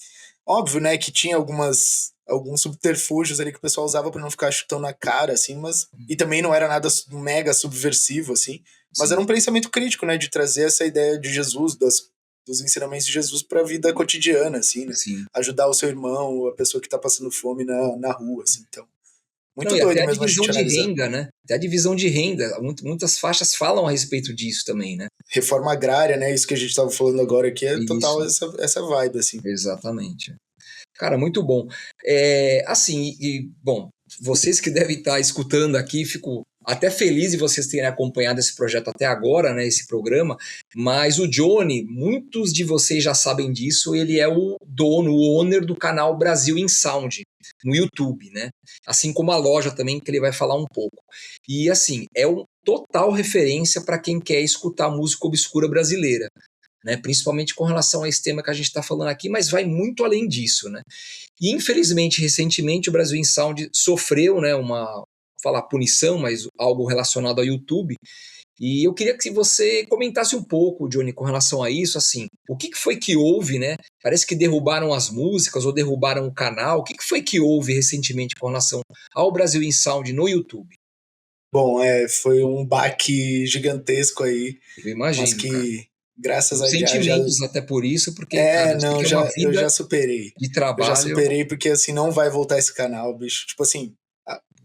óbvio, né, que tinha alguns subterfúgios ali que o pessoal usava para não ficar chutando na cara, assim, mas e também não era nada mega subversivo, assim, mas era Sim, um pensamento crítico, né, de trazer essa ideia de Jesus, dos ensinamentos de Jesus para a vida cotidiana, assim, né, sim. ajudar o seu irmão, a pessoa que tá passando fome na rua, assim, então. Não, Muito e até doido a mesmo a divisão gente de analisando. renda, né? Até a divisão de renda. Muitas faixas falam a respeito disso também, né? Reforma agrária, né? Isso que a gente tava falando agora aqui é total Isso, essa vibe, assim. exatamente. Cara, muito bom. Assim, bom, vocês que devem estar escutando aqui, fico até feliz de vocês terem acompanhado esse projeto até agora, né, esse programa, mas o Johnny, muitos de vocês já sabem disso, ele é o dono, o owner do canal Brasil in Sound, no YouTube, né? Assim como a loja também, que ele vai falar um pouco. E assim, é um total referência para quem quer escutar música obscura brasileira, né? Principalmente com relação a esse tema que a gente está falando aqui, mas vai muito além disso, né? E infelizmente, recentemente, o Brasil in Sound sofreu, né, uma falar punição, mas algo relacionado ao YouTube. E eu queria que você comentasse um pouco, Johnny, com relação a isso, assim, o que foi que houve, né? Parece que derrubaram as músicas ou derrubaram o canal. O que foi que houve recentemente com relação ao Brasil in Sound no YouTube? Bom, foi um baque gigantesco aí, Eu mas imagino, cara. que, graças a já Sentimentos até por isso, porque, cara, eu sei não, que é uma eu vida já superei. de Eu já trabalho. superei porque assim não vai voltar esse canal, bicho. Tipo assim,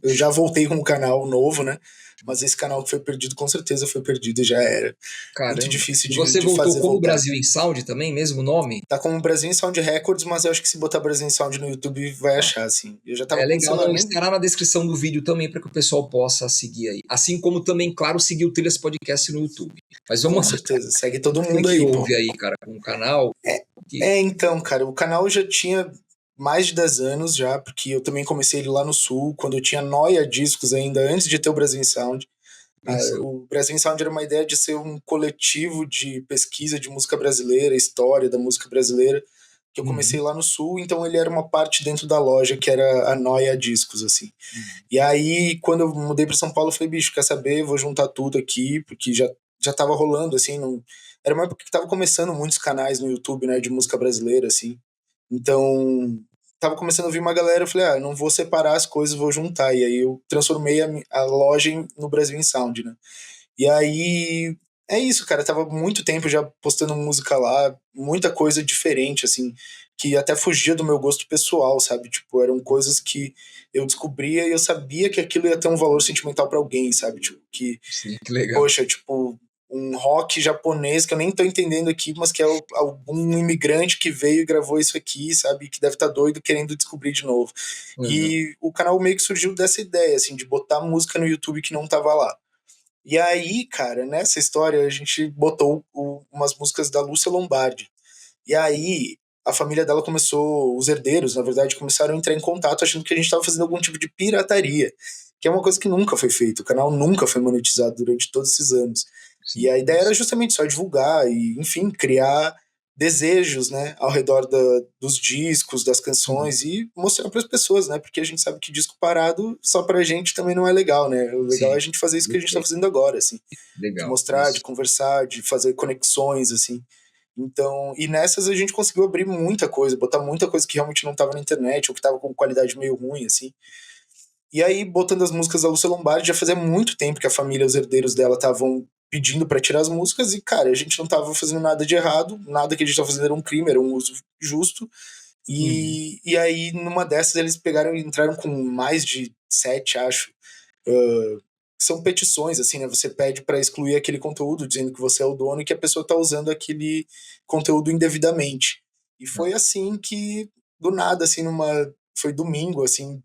eu já voltei com um canal novo, né? Mas esse canal que foi perdido, com certeza foi perdido e já era. Muito Caramba. difícil E você de voltou fazer como voltar. Brasil in Sound também, mesmo nome? Tá como Brasil Sound Records, mas eu acho que se botar Brasil Sound no YouTube vai achar, assim. Eu já tava É com, sei legal, lá, não nem. estará na descrição do vídeo também para que o pessoal possa seguir aí. Assim como também, claro, seguir o Trilhas Podcast no YouTube. Mas Com vamos lá. certeza. Segue O todo que foi mundo que aí, pô. houve aí, cara, com o canal? Que... Então, cara, o canal já tinha mais de 10 anos já, porque eu também comecei ele lá no Sul, quando eu tinha Noia Discos ainda, antes de ter o Brasil Sound. Pensou. O Brasil Sound era uma ideia de ser um coletivo de pesquisa de música brasileira, história da música brasileira, que eu comecei Uhum. lá no Sul, então ele era uma parte dentro da loja que era a Noia Discos, assim. Uhum. E aí, quando eu mudei para São Paulo, eu falei, bicho, quer saber? Vou juntar tudo aqui, porque já tava rolando, assim, não... Era uma época que tava começando muitos canais no YouTube, né, de música brasileira, assim. Então, tava começando a vir uma galera, eu falei, não vou separar as coisas, vou juntar. E aí eu transformei a loja no Brasil in Sound, né. E aí, é isso, cara, tava muito tempo já postando música lá, muita coisa diferente, assim, que até fugia do meu gosto pessoal, sabe? Tipo, eram coisas que eu descobria e eu sabia que aquilo ia ter um valor sentimental pra alguém, sabe? Tipo, que, Sim, que legal. poxa, tipo, um rock japonês que eu nem tô entendendo aqui, mas que é algum imigrante que veio e gravou isso aqui, sabe? Que deve estar doido querendo descobrir de novo. Uhum. E o canal meio que surgiu dessa ideia, assim, de botar música no YouTube que não tava lá. E aí, cara, nessa história a gente botou umas músicas da Lúcia Lombardi. E aí a família dela começou, os herdeiros, na verdade, começaram a entrar em contato achando que a gente estava fazendo algum tipo de pirataria, que é uma coisa que nunca foi feita. O canal nunca foi monetizado durante todos esses anos. E Sim, a ideia era justamente só divulgar e, enfim, criar desejos, né, ao redor dos discos, das uhum. canções e mostrar para as pessoas, né, porque a gente sabe que disco parado só pra gente também não é legal, né? O legal é Sim, a gente fazer isso que a gente tá perfeito. fazendo agora, assim, de Legal. mostrar, de Isso. conversar, de fazer conexões, assim. Então, e nessas a gente conseguiu abrir muita coisa, botar muita coisa que realmente não tava na internet ou que tava com qualidade meio ruim, assim. E aí, botando as músicas da Lúcia Lombardi, já fazia muito tempo que a família, os herdeiros dela estavam pedindo para tirar as músicas e, cara, a gente não tava fazendo nada de errado, nada que a gente tava fazendo era um crime, era um uso justo. Uhum. E aí, numa dessas, eles pegaram e entraram com mais de 7, acho. São petições, assim, né? Você pede para excluir aquele conteúdo, dizendo que você é o dono e que a pessoa tá usando aquele conteúdo indevidamente. E Ah, foi assim que, do nada, assim, foi domingo, assim,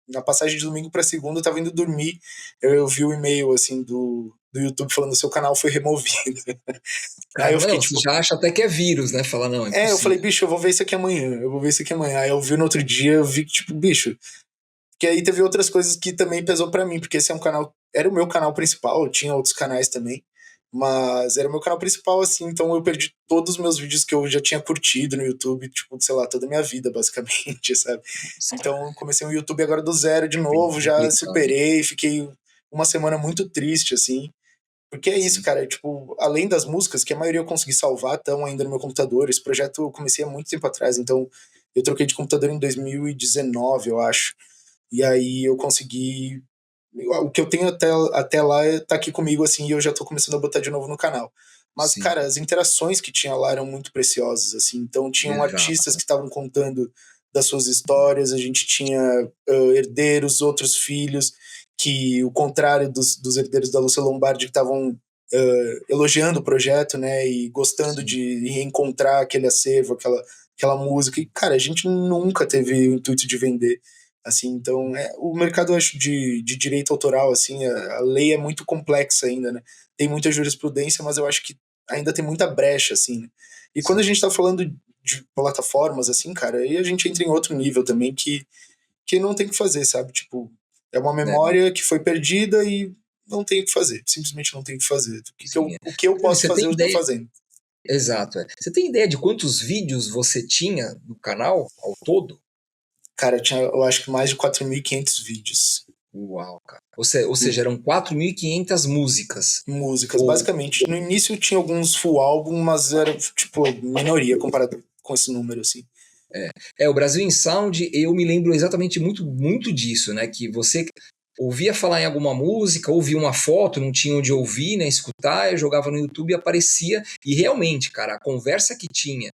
na passagem de domingo para segunda, eu tava indo dormir, eu vi o e-mail, assim, do YouTube falando seu canal foi removido. Aí eu caramba, fiquei não, você tipo, já acha até que é vírus, né? Fala, não, é eu falei, impossível. bicho, eu vou ver isso aqui amanhã, eu vou ver isso aqui amanhã. Aí eu vi no outro dia, eu vi que, tipo, bicho, que aí teve outras coisas que também pesou para mim, porque esse é um canal, era o meu canal principal, tinha outros canais também, mas era o meu canal principal, assim, então eu perdi todos os meus vídeos que eu já tinha curtido no YouTube, tipo, sei lá, toda a minha vida, basicamente, sabe? Nossa, Então comecei o YouTube agora do zero de bem novo, já complicado. superei, fiquei uma semana muito triste, assim, porque é isso, Sim, cara, tipo, além das músicas, que a maioria eu consegui salvar, estão ainda no meu computador, esse projeto eu comecei há muito tempo atrás, então eu troquei de computador em 2019, eu acho. E aí eu consegui. O que eu tenho até lá tá aqui comigo, assim, e eu já tô começando a botar de novo no canal. Mas, sim, cara, as interações que tinha lá eram muito preciosas, assim. Então, tinham artistas exato. que estavam contando das suas histórias, a gente tinha herdeiros, outros filhos, que o contrário dos herdeiros da Lúcia Lombardi, que estavam elogiando o projeto, né, e gostando Sim. de reencontrar aquele acervo, aquela música, e, cara, a gente nunca teve o intuito de vender, assim, então, o mercado, eu acho, de direito autoral, assim, a lei é muito complexa ainda, né, tem muita jurisprudência, mas eu acho que ainda tem muita brecha, assim, né, e quando a Sim. gente tá falando de plataformas, assim, cara, aí a gente entra em outro nível também, que não tem o que fazer, sabe, tipo, é uma Né? memória que foi perdida e não tem o que fazer, simplesmente não tem o que fazer. Sim. O que eu posso Você tem fazer, eu estou ideia? fazendo. Exato. Você tem ideia de quantos vídeos você tinha no canal ao todo? Cara, eu acho que mais de 4.500 vídeos. Uau, cara. Ou seja, eram 4.500 músicas. Músicas, Ou, basicamente. No início tinha alguns full álbum, mas era, tipo, minoria comparado com esse número, assim. o Brasil in Sound, eu me lembro exatamente muito disso, né? Que você ouvia falar em alguma música, ouvia uma foto, não tinha onde ouvir, né? Escutar, eu jogava no YouTube e aparecia. E realmente, cara, a conversa que tinha,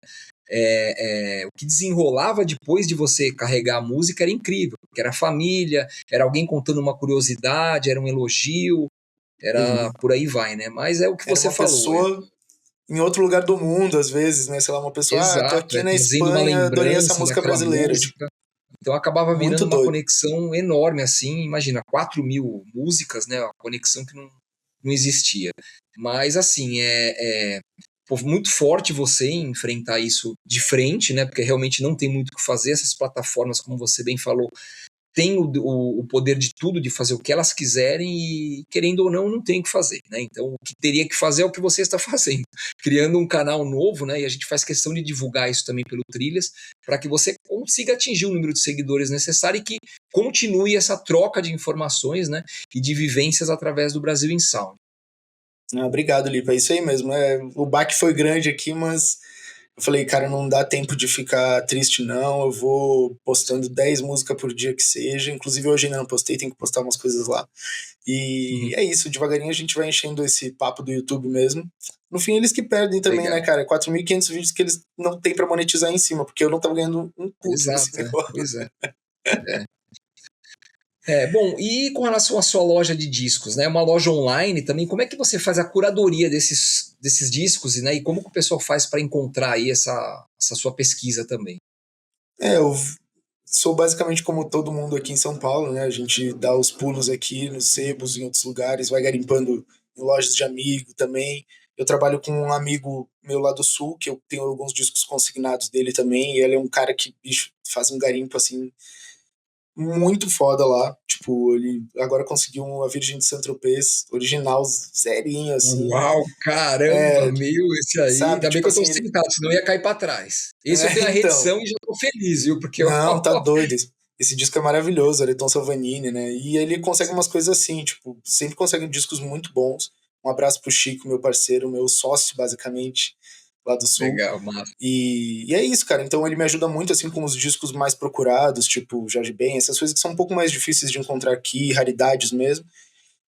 o que desenrolava depois de você carregar a música era incrível, porque era família, era alguém contando uma curiosidade, era um elogio, era Uhum. por aí vai, né? Mas é o que Era você uma falou. pessoa em outro lugar do mundo, às vezes, né? Sei lá, uma pessoa, tô Exato, aqui na trazendo uma Espanha, adorei essa lembrança música daquela brasileira. Tipo, música. Então acabava virando muito uma doido. conexão enorme, assim, imagina, 4.000 músicas, né? A conexão que não existia. Mas assim, pô, muito forte você enfrentar isso de frente, né? Porque realmente não tem muito o que fazer. Essas plataformas, como você bem falou, têm o poder de tudo, de fazer o que elas quiserem e, querendo ou não, não tem o que fazer, né? Então, o que teria que fazer é o que você está fazendo, criando um canal novo, né? E a gente faz questão de divulgar isso também pelo Trilhas, para que você consiga atingir o número de seguidores necessário e que continue essa troca de informações, né? E de vivências através do Brasil in Sound. Ah, obrigado, Lipa. É isso aí mesmo. O baque foi grande aqui, mas eu falei, cara, não dá tempo de ficar triste, não. Eu vou postando 10 músicas por dia que seja. Inclusive, hoje ainda não postei, tem que postar umas coisas lá. E Uhum. é isso, devagarinho a gente vai enchendo esse papo do YouTube mesmo. No fim, eles que perdem também, né, Legal. cara? 4.500 vídeos que eles não têm pra monetizar em cima, porque eu não tava ganhando um puto nesse Exato, negócio. pois é. É. Bom, e com relação à sua loja de discos, né? Uma loja online também, como é que você faz a curadoria desses discos, né? E como que o pessoal faz para encontrar aí essa sua pesquisa também? Eu sou basicamente como todo mundo aqui em São Paulo, né? A gente dá os pulos aqui nos sebos, em outros lugares, vai garimpando em lojas de amigo também. Eu trabalho com um amigo meu lá do sul, que eu tenho alguns discos consignados dele também, e ele é um cara que, bicho, faz um garimpo assim muito foda lá. Tipo, ele agora conseguiu uma Virgem de Saint-Tropez original, zerinho assim. Uau, caramba, É, meu, esse aí. sabe? Ainda bem Tipo que eu tô assim, ele. sentado, senão eu ia cair para trás. Esse eu tenho a Então. reedição e já tô feliz, viu? Porque eu. Não, tá doido. Esse disco é maravilhoso, Ayrton Salvanini, né? E ele consegue umas coisas assim, tipo, sempre consegue discos muito bons. Um abraço pro Chico, meu parceiro, meu sócio, basicamente, lá do Sul. Legal, massa. E é isso, cara. Então ele me ajuda muito, assim, com os discos mais procurados, tipo Jorge Ben, essas coisas que são um pouco mais difíceis de encontrar aqui, raridades mesmo.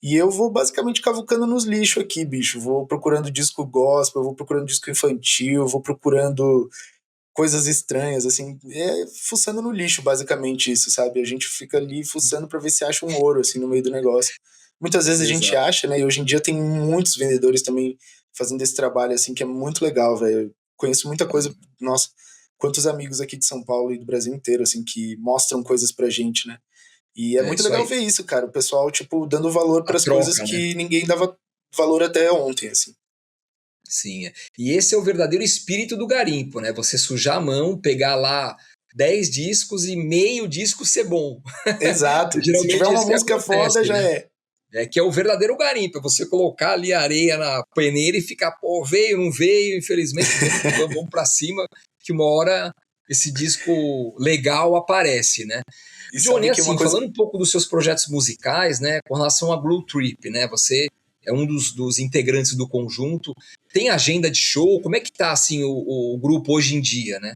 E eu vou basicamente cavucando nos lixos aqui, bicho. Vou procurando disco gospel, vou procurando disco infantil, vou procurando coisas estranhas, assim, fuçando no lixo, basicamente isso, sabe? A gente fica ali fuçando pra ver se acha um ouro, assim, no meio do negócio. Muitas vezes a gente Exato. acha, né? E hoje em dia tem muitos vendedores também fazendo esse trabalho, assim, que é muito legal, velho. Conheço muita coisa, nossa, quantos amigos aqui de São Paulo e do Brasil inteiro, assim, que mostram coisas pra gente, né? E é É muito isso legal aí. ver isso, cara. O pessoal, tipo, dando valor A para as coisas troca, né? que ninguém dava valor até ontem, assim. Sim. E esse é o verdadeiro espírito do garimpo, né? Você sujar a mão, pegar lá 10 discos e meio disco ser bom. Exato. Se tiver Geralmente uma isso que música foda, acontece, já né? é. Que é o verdadeiro garimpo, é você colocar ali a areia na peneira e ficar, pô, veio, não veio, infelizmente, vamos pra cima, que uma hora esse disco legal aparece, né? E Johnny, sabe que uma assim, coisa. falando um pouco dos seus projetos musicais, né, com relação a Glue Trip, né, você é um dos integrantes do conjunto, tem agenda de show, como é que tá, assim, o grupo hoje em dia, né?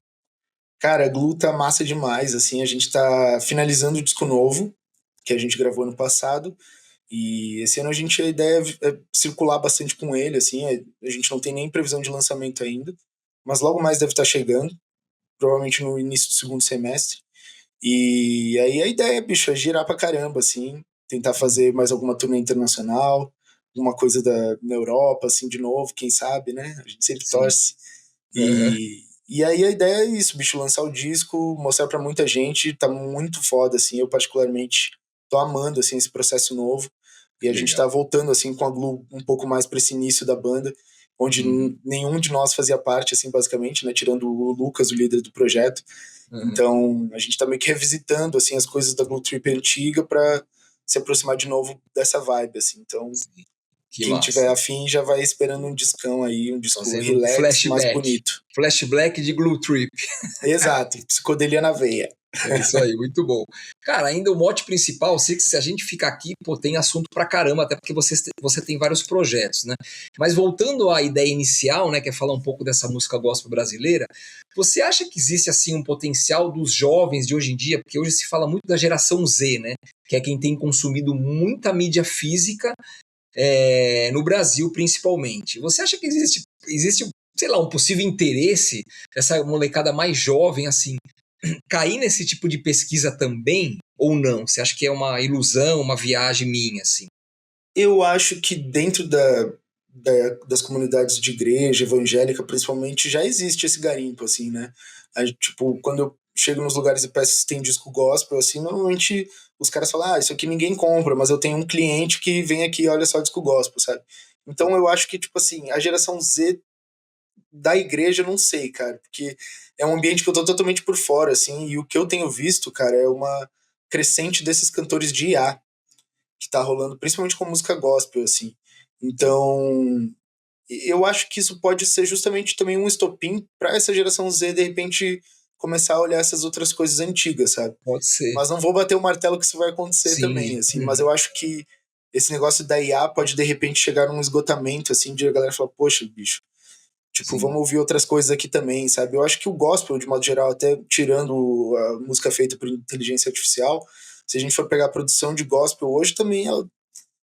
Cara, Glue tá massa demais, assim, a gente tá finalizando o disco novo, que a gente gravou ano passado, e esse ano a ideia é circular bastante com ele, assim, a gente não tem nem previsão de lançamento ainda, mas logo mais deve estar chegando. provavelmente no início do segundo semestre. E aí a ideia, bicho, é girar pra caramba, assim, tentar fazer mais alguma turnê internacional, alguma coisa na Europa, assim, de novo, quem sabe, né? A gente sempre Sim. torce. Uhum. E aí a ideia é isso, bicho, lançar o disco, mostrar pra muita gente, tá muito foda, assim, eu particularmente tô amando, assim, esse processo novo. E a Que gente legal. tá voltando, assim, com a Glu um pouco mais pra esse início da banda, onde Uhum. nenhum de nós fazia parte, assim, basicamente, né? Tirando o Lucas, o líder do projeto. Uhum. Então, a gente tá meio que revisitando, assim, as coisas da Blue Trip antiga pra se aproximar de novo dessa vibe, assim. Então, Sim. Que quem tiver massa. afim já vai esperando um discão aí, um disco Fazendo um relax, mas flashback. bonito. Flashback de Glue Trip. Exato, psicodelia na veia. É isso aí, muito bom. Cara, ainda o mote principal, sei que se a gente ficar aqui, pô, tem assunto pra caramba, até porque você tem vários projetos, né? Mas voltando à ideia inicial, né, que é falar um pouco dessa música gospel brasileira, você acha que existe, assim, um potencial dos jovens de hoje em dia? Porque hoje se fala muito da geração Z, né? Que é quem tem consumido muita mídia física, no Brasil, principalmente. Você acha que existe, sei lá, um possível interesse dessa molecada mais jovem, assim, cair nesse tipo de pesquisa também ou não? Você acha que é uma ilusão, uma viagem minha, assim? Eu acho que dentro das comunidades de igreja evangélica, principalmente, já existe esse garimpo, assim, né? Tipo, quando eu chego nos lugares e peço se tem disco gospel, assim, normalmente os caras falam, isso aqui ninguém compra, mas eu tenho um cliente que vem aqui e olha só disco gospel, sabe? Então eu acho que, tipo assim, a geração Z da igreja, eu não sei, cara, porque é um ambiente que eu tô totalmente por fora, assim, e o que eu tenho visto, cara, é uma crescente desses cantores de IA que tá rolando, principalmente com música gospel, assim. Então, eu acho que isso pode ser justamente também um estopim para essa geração Z, de repente, começar a olhar essas outras coisas antigas, sabe? Pode ser. Mas não vou bater o martelo que isso vai acontecer também, Sim. assim, mas Uhum. eu acho que esse negócio da IA pode, de repente, chegar num esgotamento, assim, de a galera falar, poxa, bicho, tipo, Sim. vamos ouvir outras coisas aqui também, sabe? Eu acho que o gospel, de modo geral, até tirando a música feita por inteligência artificial, se a gente for pegar a produção de gospel hoje, também ela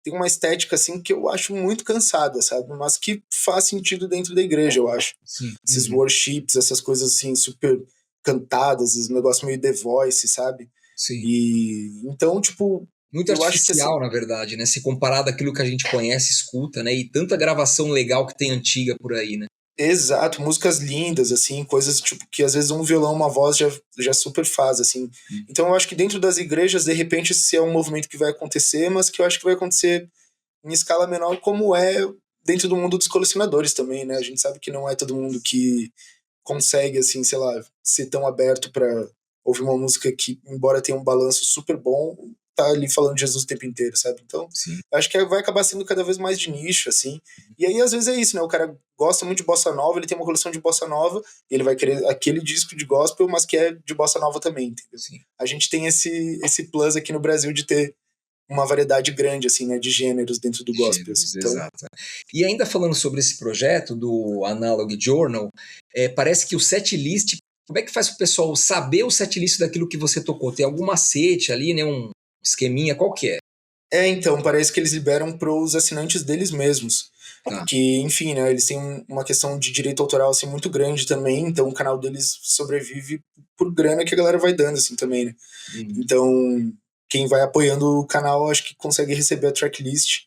tem uma estética, assim, que eu acho muito cansada, sabe? Mas que faz sentido dentro da igreja, eu acho. Sim. Esses Uhum. worships, essas coisas, assim, super cantadas, esse negócio meio The Voice, sabe? Sim. E então, tipo, Muito eu acho que assim, artificial, na verdade, né? Se comparado àquilo que a gente conhece, escuta, né? E tanta gravação legal que tem antiga por aí, né? exato, músicas lindas, assim, coisas tipo que às vezes um violão, uma voz já super faz, assim. Hum. Então eu acho que dentro das igrejas, de repente, esse é um movimento que vai acontecer, mas que eu acho que vai acontecer em escala menor, como é dentro do mundo dos colecionadores também, né? A gente sabe que não é todo mundo que consegue, assim, sei lá, ser tão aberto para ouvir uma música que, embora tenha um balanço super bom, tá ali falando de Jesus o tempo inteiro, sabe? Então, Sim. acho que vai acabar sendo cada vez mais de nicho, assim. E aí, às vezes, é isso, né? O cara gosta muito de bossa nova, ele tem uma coleção de bossa nova, e ele vai querer aquele disco de gospel, mas que é de bossa nova também, entendeu? Sim. A gente tem esse plus aqui no Brasil de ter uma variedade grande, assim, né, de gêneros dentro do gospel, assim. Gêneros, Então, exato. E ainda falando sobre esse projeto do Analog Journal, parece que o setlist, como é que faz para o pessoal saber o setlist daquilo que você tocou? Tem algum macete ali, né? Um esqueminha, qual que é? então, parece que eles liberam para os assinantes deles mesmos. Tá. Que, enfim, né, eles têm uma questão de direito autoral, assim, muito grande também, então o canal deles sobrevive por grana que a galera vai dando, assim, também, né. Uhum. Então, quem vai apoiando o canal, acho que consegue receber a tracklist,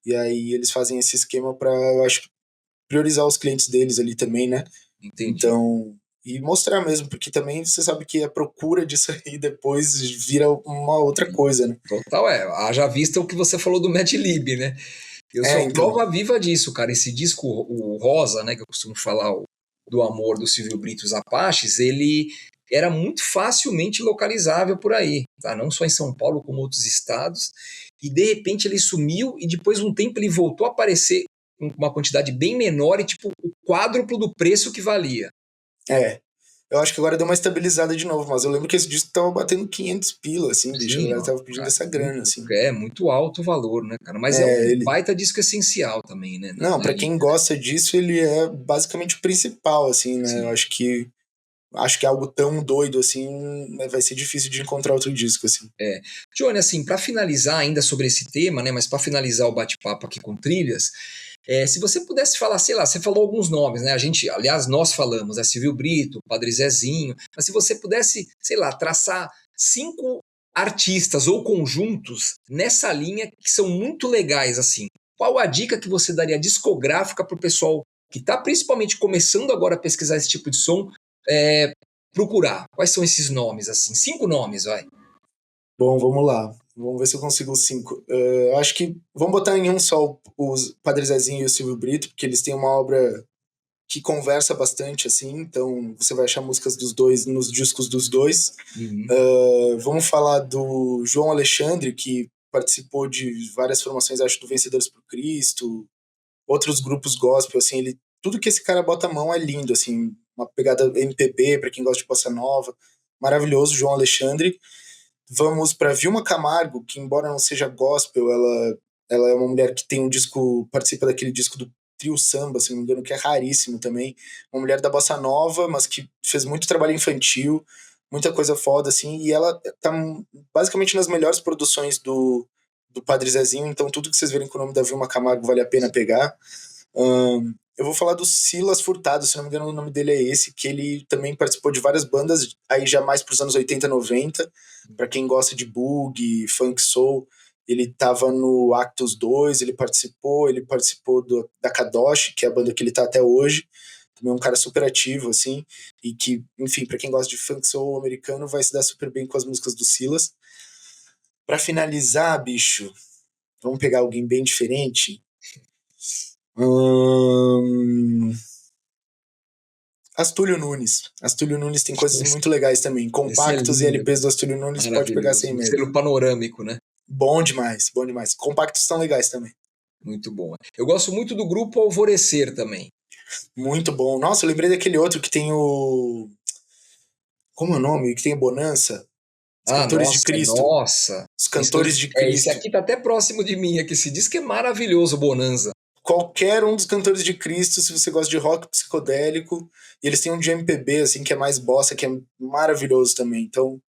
e aí eles fazem esse esquema para, eu acho, priorizar os clientes deles ali também, né. Entendi. Então, e mostrar mesmo, porque também você sabe que a procura disso aí depois vira uma outra coisa, né. Total, haja vista o que você falou do Mad Lib, né? Eu É, sou então, prova viva disso, cara. Esse disco, o Rosa, né, que eu costumo falar, do Amor do Silvio Brito e os Apaches, ele era muito facilmente localizável por aí, tá? Não só em São Paulo, como outros estados. E de repente ele sumiu e depois de um tempo ele voltou a aparecer com uma quantidade bem menor e tipo o quádruplo do preço que valia. é. Eu acho que agora deu uma estabilizada de novo, mas eu lembro que esse disco tava batendo 500 pila, assim, bicho. A Sim, galera ó, tava pedindo cara, essa grana, assim. muito alto o valor, né, cara? Mas é É, um ele. baita disco essencial também, né, Não, na pra linha. quem gosta disso, ele é basicamente o principal, assim, né? Eu Sim. acho que algo tão doido assim, né, vai ser difícil de encontrar outro disco, assim. Johnny, assim, para finalizar ainda sobre esse tema, né, mas para finalizar o bate-papo aqui com trilhas, Se você pudesse falar, sei lá, você falou alguns nomes, né? Aliás, nós falamos, Silvio Brito, Padre Zezinho, mas se você pudesse, sei lá, traçar 5 artistas ou conjuntos nessa linha que são muito legais, assim, qual a dica que você daria discográfica para o pessoal que está principalmente começando agora a pesquisar esse tipo de som, procurar? Quais são esses nomes, assim? 5 nomes, vai. Bom, vamos lá. Vamos ver se eu consigo 5. Acho que vamos botar em um só os Padre Zezinho e o Silvio Brito, porque eles têm uma obra que conversa bastante, assim, então você vai achar músicas dos dois nos discos dos dois. Vamos falar do João Alexandre, que participou de várias formações, acho, do Vencedores por Cristo, outros grupos gospel, assim, tudo que esse cara bota a mão é lindo, assim, uma pegada MPB, para quem gosta de bossa nova, maravilhoso, João Alexandre. Vamos para Vilma Camargo, que embora não seja gospel, ela é uma mulher que tem um disco, participa daquele disco do Trio Samba, se não me engano, que é raríssimo também. Uma mulher da bossa nova, mas que fez muito trabalho infantil, muita coisa foda, assim, e ela tá basicamente nas melhores produções do Padre Zezinho, então tudo que vocês verem com o nome da Vilma Camargo vale a pena pegar. Eu vou falar do Silas Furtado, se não me engano o nome dele é esse, que ele também participou de várias bandas, aí já mais pros anos 80, 90, pra quem gosta de boogie, funk, soul, ele tava no Actus 2, ele participou da Kadosh, que é a banda que ele tá até hoje, também é um cara super ativo, assim, e que, enfim, pra quem gosta de funk, soul americano, vai se dar super bem com as músicas do Silas. Pra finalizar, bicho, vamos pegar alguém bem diferente? Astúlio Nunes. Astúlio Nunes tem coisas muito legais também. Compactos e LPs do Astúlio Nunes pode pegar sem medo. Selo panorâmico, né? Bom demais, bom demais. Compactos estão legais também. Muito bom. Eu gosto muito do grupo Alvorecer também. Muito bom. Nossa, eu lembrei daquele outro que tem o... Como é o nome? Que tem a Bonança. Os Cantores de Cristo. Nossa. Os Cantores de Cristo. Esse aqui tá até próximo de mim, aqui se diz que é maravilhoso, Bonanza. Qualquer um dos Cantores de Cristo, se você gosta de rock psicodélico, e eles têm um de MPB, assim, que é mais bossa, que é maravilhoso também. Então,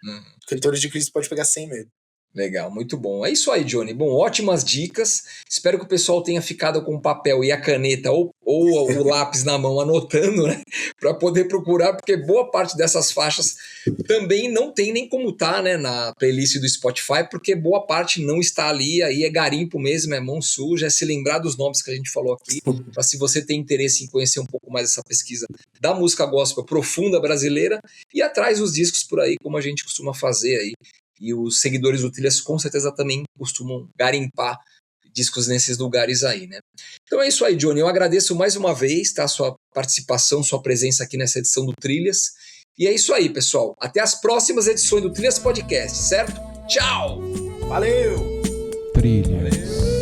Cantores de Cristo pode pegar sem medo. Legal, muito bom. É isso aí, Johnny. Bom, ótimas dicas. Espero que o pessoal tenha ficado com o papel e a caneta ou o lápis na mão anotando, né? Para poder procurar, porque boa parte dessas faixas também não tem nem como tá, né, na playlist do Spotify, porque boa parte não está ali, aí é garimpo mesmo, é mão suja, é se lembrar dos nomes que a gente falou aqui, para se você tem interesse em conhecer um pouco mais essa pesquisa da música gospel profunda brasileira, e atrás os discos por aí, como a gente costuma fazer aí. E os seguidores do Trilhas com certeza também costumam garimpar discos nesses lugares aí, né? Então é isso aí, Johnny. Eu agradeço mais uma vez, tá? Sua participação, sua presença aqui nessa edição do Trilhas. E é isso aí, pessoal. Até as próximas edições do Trilhas Podcast, certo? Tchau! Valeu! Trilhas.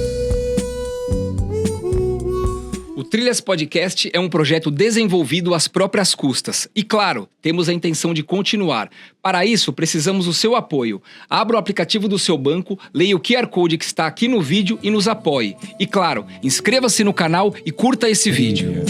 O Trilhas Podcast é um projeto desenvolvido às próprias custas. E claro, temos a intenção de continuar. Para isso, precisamos do seu apoio. Abra o aplicativo do seu banco, leia o QR Code que está aqui no vídeo e nos apoie. E claro, inscreva-se no canal e curta esse vídeo.